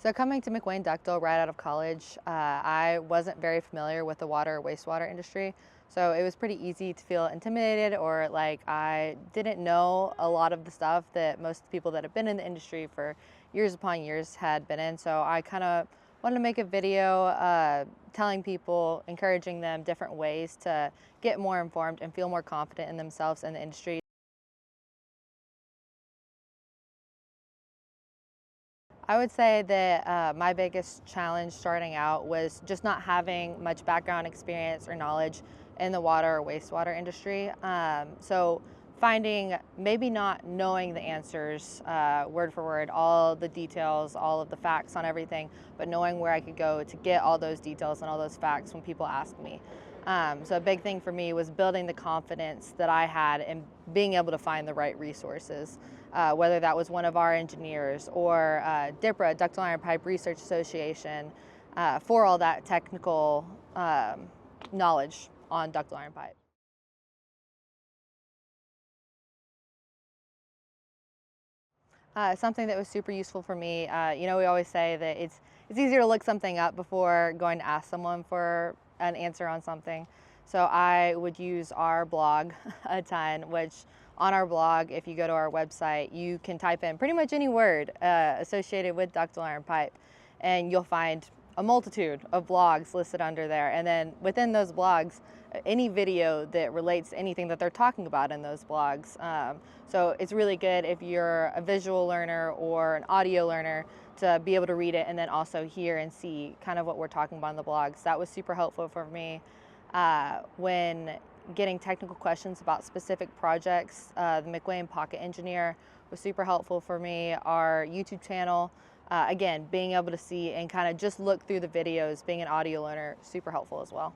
So coming to McWane Ductile right out of college, I wasn't very familiar with the water or wastewater industry. So it was pretty easy to feel intimidated or like I didn't know a lot of the stuff that most people that have been in the industry for years upon years had been in. So I kind of wanted to make a video telling people, encouraging them different ways to get more informed and feel more confident in themselves and the industry. I would say that my biggest challenge starting out was just not having much background experience or knowledge in the water or wastewater industry. So finding, maybe not knowing the answers word for word, all the details, all of the facts on everything, but knowing where I could go to get all those details and all those facts when people ask me. So a big thing for me was building the confidence that I had in being able to find the right resources, whether that was one of our engineers or DIPRA, Ductile Iron Pipe Research Association, for all that technical knowledge on ductile iron pipe. Something that was super useful for me, we always say that it's easier to look something up before going to ask someone for an answer on something. So I would use our blog a ton, which on our blog, if you go to our website, you can type in pretty much any word associated with ductile iron pipe, and you'll find a multitude of blogs listed under there. And then within those blogs, any video that relates to anything that they're talking about in those blogs. So it's really good if you're a visual learner or an audio learner to be able to read it and then also hear and see kind of what we're talking about in the blogs. That was super helpful for me when getting technical questions about specific projects. The McWane Pocket Engineer was super helpful for me. Our YouTube channel, again, being able to see and kind of just look through the videos, being an audio learner, super helpful as well.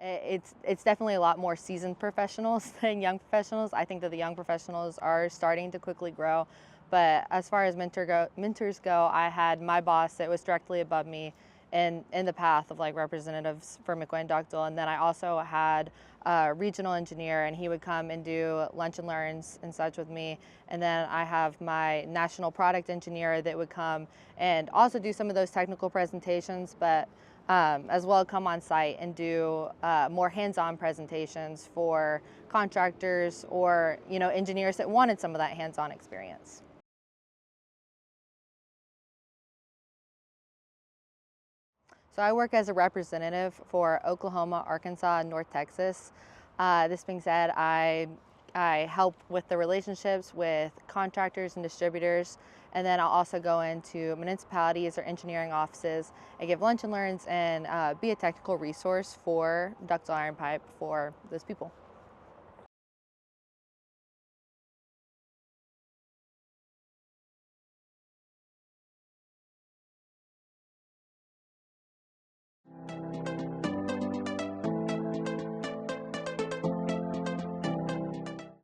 It's definitely a lot more seasoned professionals than young professionals. I think that the young professionals are starting to quickly grow. But as far as mentors go, I had my boss that was directly above me in the path of like representatives for McWane Ductile. And then I also had a regional engineer, and he would come and do lunch and learns and such with me. And then I have my national product engineer that would come and also do some of those technical presentations, but as well come on site and do more hands-on presentations for contractors or engineers that wanted some of that hands-on experience. So I work as a representative for Oklahoma, Arkansas, and North Texas. This being said, I help with the relationships with contractors and distributors, and then I'll also go into municipalities or engineering offices and give lunch and learns and be a technical resource for ductile iron pipe for those people.